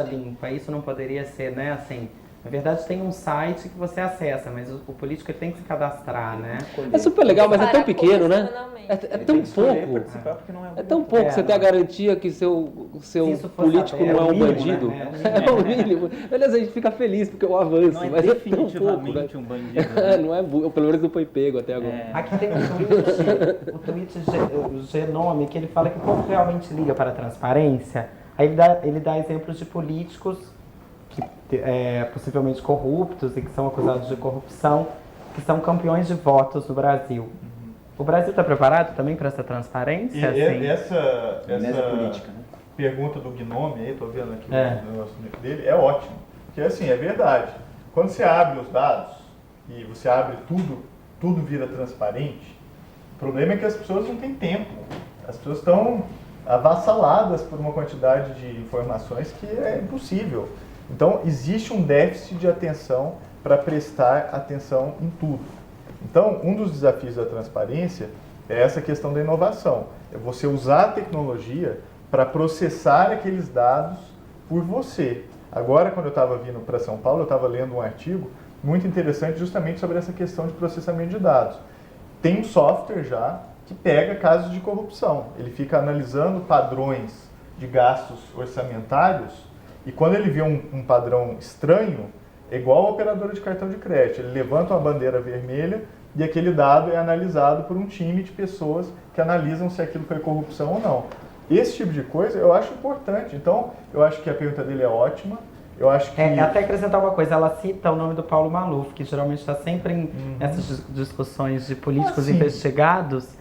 deixa limpa, isso não poderia ser, né, assim... Na verdade, tem um site que você acessa, mas o político ele tem que se cadastrar, né? É super legal, mas é tão pequeno, né? É tão pouco. É tão pouco você ter a garantia que seu político não é um bandido. É o mínimo. Beleza, a gente fica feliz porque é um avanço, Não é mas é tão pouco. definitivamente um bandido. Né? Não é, pelo menos não foi pego até agora. Aqui tem o tweet o Genome, que ele fala que o povo realmente liga para a transparência. Aí ele dá exemplos de políticos que possivelmente corruptos e que são acusados de corrupção, que são campeões de votos no Brasil. O Brasil está preparado também para essa transparência? E essa política, né? pergunta do Gnome, aí, estou vendo aqui o negócio dele, é ótimo. Porque assim, é verdade. Quando você abre os dados e você abre tudo vira transparente, o problema é que as pessoas não têm tempo. As pessoas estão avassaladas por uma quantidade de informações que é impossível. Então, existe um déficit de atenção para prestar atenção em tudo. Então, um dos desafios da transparência é essa questão da inovação. É você usar a tecnologia para processar aqueles dados por você. Agora, quando eu estava vindo para São Paulo, eu estava lendo um artigo muito interessante justamente sobre essa questão de processamento de dados. Tem um software já que pega casos de corrupção. Ele fica analisando padrões de gastos orçamentários e quando ele vê um padrão estranho, é igual a operadora de cartão de crédito. Ele levanta uma bandeira vermelha e aquele dado é analisado por um time de pessoas que analisam se aquilo foi corrupção ou não. Esse tipo de coisa eu acho importante. Então, eu acho que a pergunta dele é ótima. Eu acho que... até acrescentar uma coisa, ela cita o nome do Paulo Maluf, que geralmente está sempre nessas discussões de políticos investigados.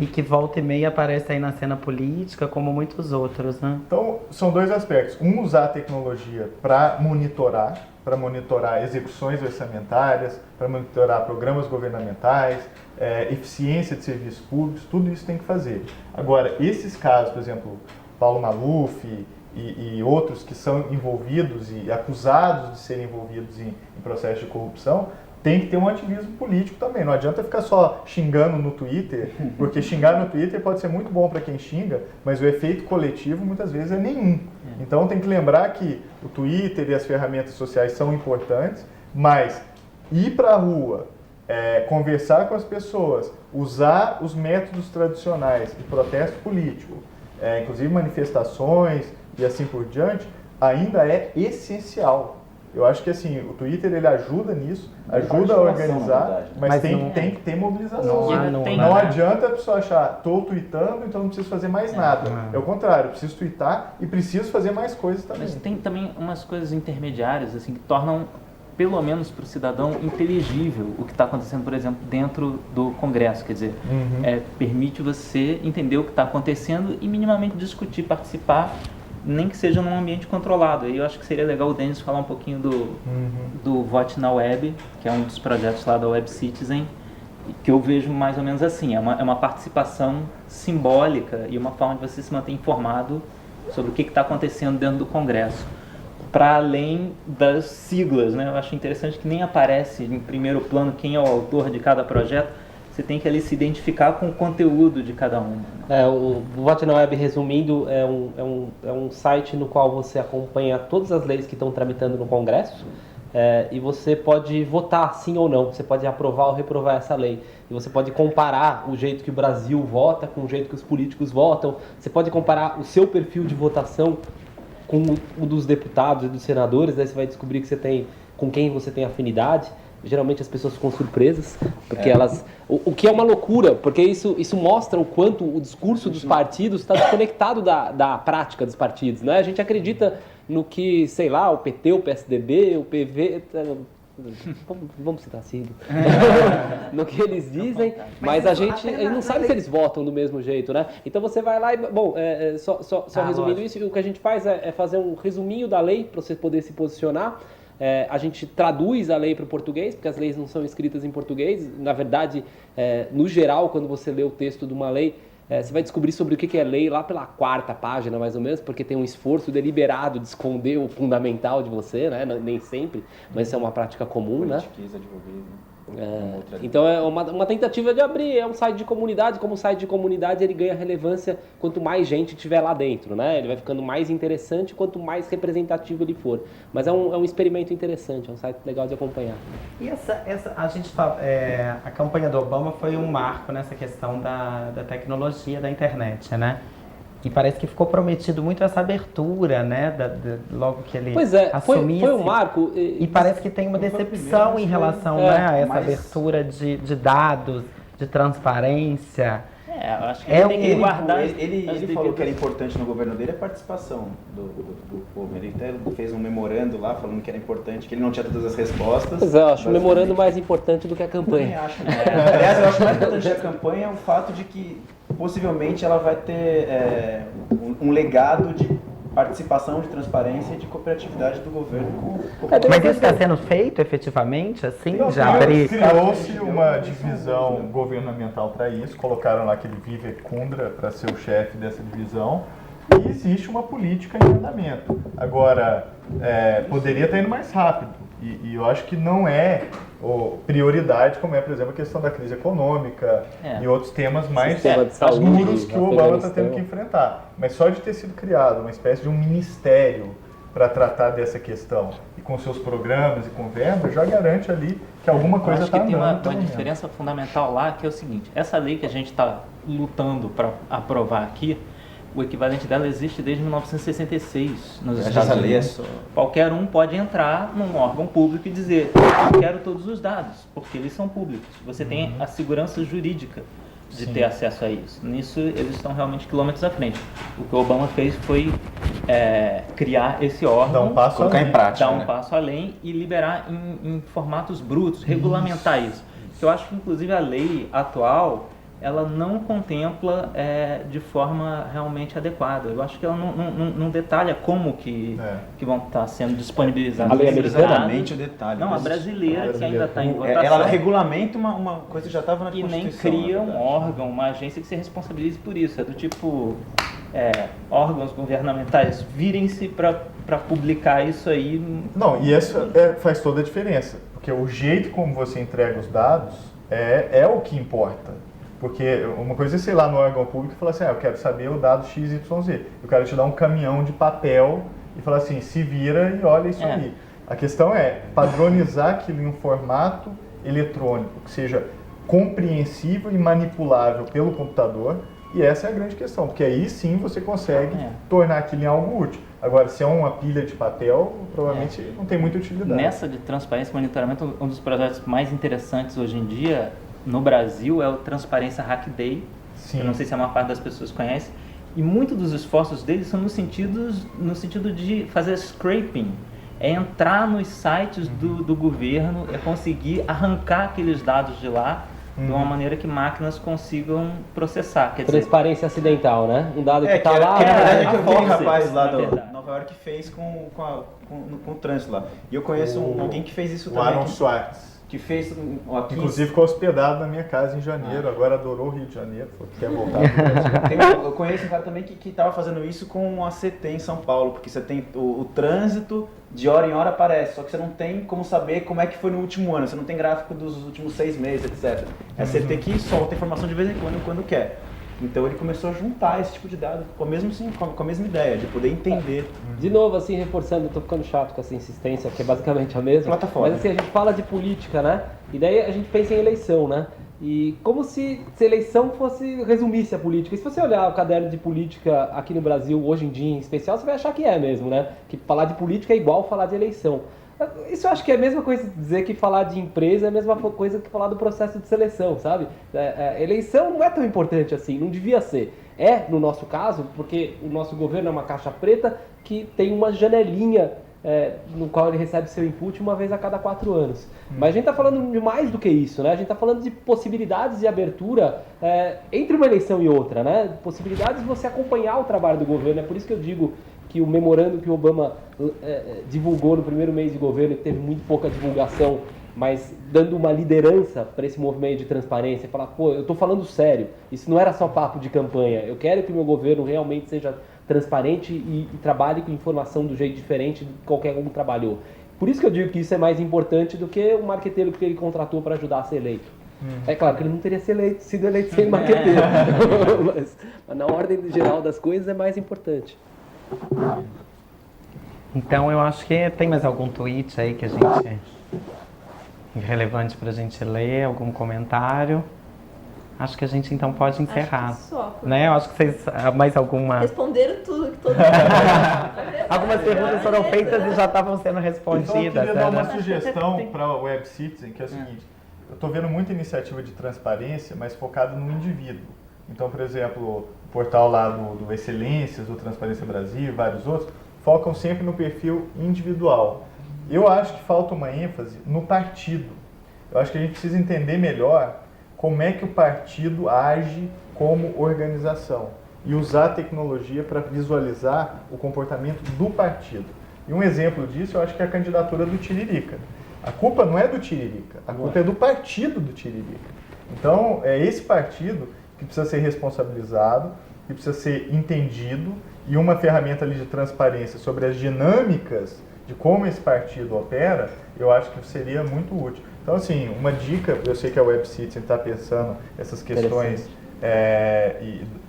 E que volta e meia aparece aí na cena política, como muitos outros, né? Então, são dois aspectos. Um, usar a tecnologia para monitorar execuções orçamentárias, para monitorar programas governamentais, eficiência de serviços públicos, tudo isso tem que fazer. Agora, esses casos, por exemplo, Paulo Maluf e outros que são envolvidos e acusados de serem envolvidos em processos de corrupção, tem que ter um ativismo político também. Não adianta ficar só xingando no Twitter, porque xingar no Twitter pode ser muito bom para quem xinga, mas o efeito coletivo muitas vezes é nenhum. Então tem que lembrar que o Twitter e as ferramentas sociais são importantes, mas ir para a rua, conversar com as pessoas, usar os métodos tradicionais de protesto político, inclusive manifestações e assim por diante, ainda é essencial. Eu acho que assim, o Twitter ele ajuda nisso, ajuda a organizar, mas tem que ter mobilização. Não adianta a pessoa achar, estou tweetando, então não preciso fazer mais nada. É o contrário, eu preciso tweetar e preciso fazer mais coisas também. Mas tem também umas coisas intermediárias assim, que tornam, pelo menos para o cidadão, inteligível o que está acontecendo, por exemplo, dentro do Congresso. Quer dizer, permite você entender o que está acontecendo e minimamente discutir, participar, nem que seja num ambiente controlado. E eu acho que seria legal o Denis falar um pouquinho do Vote na Web, que é um dos projetos lá da Web Citizen, que eu vejo mais ou menos assim, é uma participação simbólica e uma forma de você se manter informado sobre o que está acontecendo dentro do Congresso, para além das siglas, né? Eu acho interessante que nem aparece em primeiro plano quem é o autor de cada projeto. Você tem que ali se identificar com o conteúdo de cada um. O Vote na Web, resumindo, é um site no qual você acompanha todas as leis que estão tramitando no Congresso e você pode votar sim ou não. Você pode aprovar ou reprovar essa lei. E você pode comparar o jeito que o Brasil vota com o jeito que os políticos votam. Você pode comparar o seu perfil de votação com o dos deputados e dos senadores. Daí você vai descobrir que você tem, com quem você tem afinidade. Geralmente as pessoas ficam surpresas, porque elas... O que é uma loucura, porque isso mostra o quanto o discurso dos partidos está desconectado da prática dos partidos, né? A gente acredita no que, sei lá, o PT, o PSDB, o PV... Vamos citar Ciro. No que eles dizem, mas a gente não sabe se eles votam do mesmo jeito, né? Então você vai lá e... Bom, só resumindo isso, o que a gente faz é fazer um resuminho da lei para você poder se posicionar. A gente traduz a lei para o português, porque as leis não são escritas em português. Na verdade, no geral, quando você lê o texto de uma lei, você vai descobrir sobre o que é lei lá pela 4ª página, mais ou menos, porque tem um esforço deliberado de esconder o fundamental de você, né? Nem sempre, mas isso é uma prática comum, né? Então é uma tentativa de abrir, é um site de comunidade, como site de comunidade ele ganha relevância quanto mais gente tiver lá dentro, né? Ele vai ficando mais interessante quanto mais representativo ele for. Mas é um experimento interessante, é um site legal de acompanhar. E a gente fala, a campanha do Obama foi um marco nessa questão da tecnologia da internet, né? E parece que ficou prometido muito essa abertura, né? Logo que ele assumisse. Foi um marco. E parece que tem uma decepção em relação a essa abertura de dados, de transparência. Eu acho que ele tem que guardar. Ele falou que era importante no governo dele a participação do povo. Ele até fez um memorando lá falando que era importante, que ele não tinha todas as respostas. Pois é, eu acho o memorando mais importante do que a campanha. Acho, né? Aliás, eu acho mais importante da campanha o fato de que possivelmente ela vai ter um legado de participação, de transparência e de cooperatividade do governo com Mas isso está sendo feito efetivamente, assim, Não, de abrir? Criou-se uma divisão governamental para isso, colocaram lá aquele Vivek Kundra para ser o chefe dessa divisão, e existe uma política em andamento. Agora, poderia estar indo mais rápido, e eu acho que não é prioridade, como é, por exemplo, a questão da crise econômica e outros temas mais duros que o Obama está tendo que enfrentar. Mas só de ter sido criado uma espécie de um ministério para tratar dessa questão e com seus programas e com verbas, já garante ali que alguma coisa está andando. Acho que tem uma diferença fundamental lá, que é o seguinte: essa lei que a gente está lutando para aprovar aqui, o equivalente dela existe desde 1966 nos Estados Unidos. Qualquer um pode entrar num órgão público e dizer: eu quero todos os dados, porque eles são públicos. Você tem a segurança jurídica de ter acesso a isso. Nisso eles estão realmente quilômetros à frente. O que o Obama fez foi criar esse órgão, colocar em prática, dar um passo além e liberar em formatos brutos, regulamentar isso. Eu acho que inclusive a lei atual ela não contempla de forma realmente adequada. Eu acho que ela não detalha como que vão estar sendo disponibilizados. A lei americana? O detalhe. Não, a brasileira que ainda está em votação. Ela regulamenta uma coisa que já estava na e Constituição. nem cria um órgão, uma agência que se responsabilize por isso. É do tipo, órgãos governamentais virem-se para publicar isso aí. Não, e isso faz toda a diferença, porque o jeito como você entrega os dados é o que importa. Porque uma coisa é, sei lá, no órgão público e falar assim: eu quero saber o dado XYZ. Eu quero te dar um caminhão de papel e falar assim: se vira e olha isso aí. A questão é padronizar aquilo em um formato eletrônico que seja compreensível e manipulável pelo computador. E essa é a grande questão, porque aí sim você consegue tornar aquilo em algo útil. Agora, se é uma pilha de papel, provavelmente não tem muita utilidade. Nessa de transparência e monitoramento, um dos projetos mais interessantes hoje em dia no Brasil é o Transparência Hack Day. Sim. Eu não sei se a maior parte das pessoas conhece. E muitos dos esforços deles são no sentido de fazer scraping. É entrar nos sites do governo, é conseguir arrancar aqueles dados de lá de uma maneira que máquinas consigam processar. Quer dizer, Transparência acidental, né? Um dado que está lá... Na verdade, eu vi um forceps, rapaz lá na do verdade. Nova York que fez com o trânsito lá. E eu conheço alguém que fez isso O também. Aaron Swartz. Que fez aqui. Inclusive ficou hospedado na minha casa em janeiro, agora adorou o Rio de Janeiro, falou que quer voltar pro Brasil. Eu conheço um cara também que estava fazendo isso com a CT em São Paulo, porque você tem o trânsito, de hora em hora aparece, só que você não tem como saber como é que foi no último ano, você não tem gráfico dos últimos 6 meses, etc. É a CT que solta informação de vez em quando quer. Então ele começou a juntar esse tipo de dados com a mesma ideia, de poder entender. De novo, assim, reforçando, eu tô ficando chato com essa insistência, que é basicamente a mesma. Plataforma. Mas assim, a gente fala de política, né? E daí a gente pensa em eleição, né? E como se eleição resumisse a política. E se você olhar o caderno de política aqui no Brasil, hoje em dia em especial, você vai achar que é mesmo, né? Que falar de política é igual falar de eleição. Isso eu acho que é a mesma coisa dizer que falar de empresa é a mesma coisa que falar do processo de seleção, sabe? Eleição não é tão importante assim, não devia ser. É, no nosso caso, porque o nosso governo é uma caixa preta que tem uma janelinha no qual ele recebe seu input uma vez a cada 4 anos. Mas a gente está falando de mais do que isso, né? A gente está falando de possibilidades de abertura entre uma eleição e outra, né? Possibilidades de você acompanhar o trabalho do governo. É por isso que eu digo que o memorando que o Obama divulgou no primeiro mês de governo, que teve muito pouca divulgação, mas dando uma liderança para esse movimento de transparência, falar, pô, eu estou falando sério, isso não era só papo de campanha, eu quero que o meu governo realmente seja transparente e trabalhe com informação do jeito diferente de qualquer um trabalhou. Por isso que eu digo que isso é mais importante do que o marqueteiro que ele contratou para ajudar a ser eleito. É claro que ele não teria sido eleito sem marqueteiro, mas na ordem geral das coisas é mais importante. Então eu acho que tem mais algum tweet aí que a gente relevante pra gente ler, algum comentário. Acho que a gente então pode encerrar. Acho que só, Né? Eu acho que vocês mais alguma responderam tudo que todo mundo algumas perguntas foram feitas e já estavam sendo Então, eu respondidas. queria dar uma né? sugestão para o Web Citizen, que é o seguinte: eu estou vendo muita iniciativa de transparência, mas focada no indivíduo. Então, por exemplo, o portal lá do Excelências, do Transparência Brasil e vários outros, focam sempre no perfil individual. Eu acho que falta uma ênfase no partido. Eu acho que a gente precisa entender melhor como é que o partido age como organização e usar a tecnologia para visualizar o comportamento do partido. E um exemplo disso eu acho que é a candidatura do Tiririca. A culpa não é do Tiririca, a culpa é do partido do Tiririca. Então, é esse partido que precisa ser responsabilizado, que precisa ser entendido, e uma ferramenta ali de transparência sobre as dinâmicas de como esse partido opera, eu acho que seria muito útil. Então, assim, uma dica, eu sei que a Web Citizen está pensando essas questões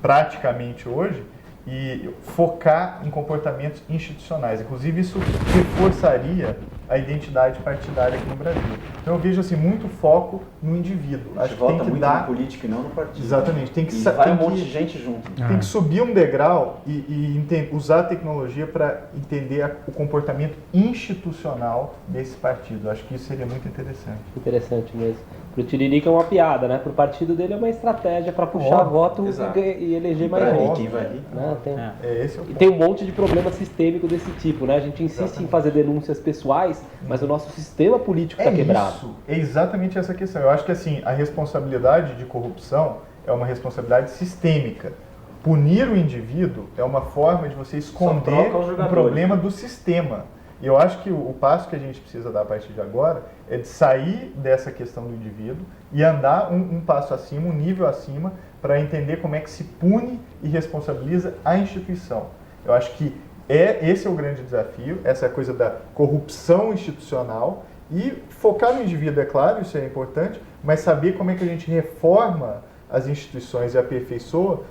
praticamente hoje, e focar em comportamentos institucionais. Inclusive, isso reforçaria a identidade partidária aqui no Brasil. Então, eu vejo assim, muito foco no indivíduo. A Acho gente que tem vota que muito dar... no político e não no partido. Exatamente. Tem que E vai tem um monte que- de gente junto. tem que subir um degrau e usar a tecnologia para entender o comportamento institucional desse partido. Acho que isso seria muito interessante. Interessante mesmo. Pro Tiririca é uma piada, né? Pro partido dele é uma estratégia para puxar Óbvio, voto exato. e eleger Pra mais rir, votos. quem vai rir? Né? Tem, Esse é o e ponto. tem um monte de problema sistêmico desse tipo, né? A gente insiste Exatamente. em fazer denúncias pessoais, mas o nosso sistema político está quebrado. Isso, é exatamente essa questão. Eu acho que assim, a responsabilidade de corrupção é uma responsabilidade sistêmica. Punir o indivíduo é uma forma de você esconder troca os o jogadores. problema do sistema. E eu acho que o passo que a gente precisa dar a partir de agora é de sair dessa questão do indivíduo e andar um passo acima, um nível acima, para entender como é que se pune e responsabiliza a instituição. Eu acho que esse é o grande desafio, essa coisa da corrupção institucional, e focar no indivíduo, é claro, isso é importante, mas saber como é que a gente reforma as instituições e aperfeiçoa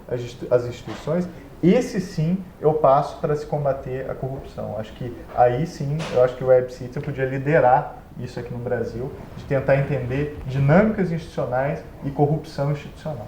as instituições. Esse sim é o passo para se combater a corrupção. Acho que aí sim, eu acho que o Web Citizen podia liderar isso aqui no Brasil, de tentar entender dinâmicas institucionais e corrupção institucional.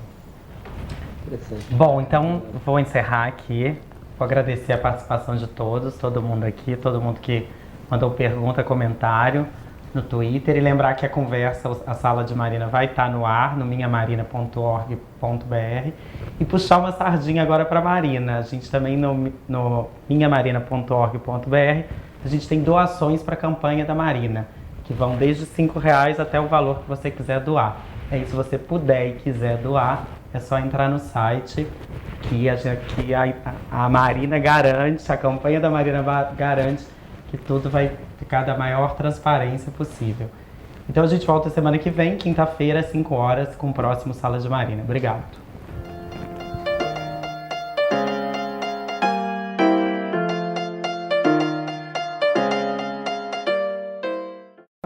Interessante. Bom, então vou encerrar aqui. Vou agradecer a participação de todos, todo mundo aqui, todo mundo que mandou pergunta, comentário no Twitter. E lembrar que a conversa, a Sala de Marina, vai estar no ar, no minhamarina.org.br. E puxar uma sardinha agora para a Marina. A gente também no minhamarina.org.br, a gente tem doações para a campanha da Marina, que vão desde R$5 até o valor que você quiser doar. Aí, se você puder e quiser doar, é só entrar no site que a Marina garante, a campanha da Marina garante que tudo vai ficar da maior transparência possível. Então a gente volta semana que vem, quinta-feira, às 5 horas, com o próximo Sala de Marina. Obrigado.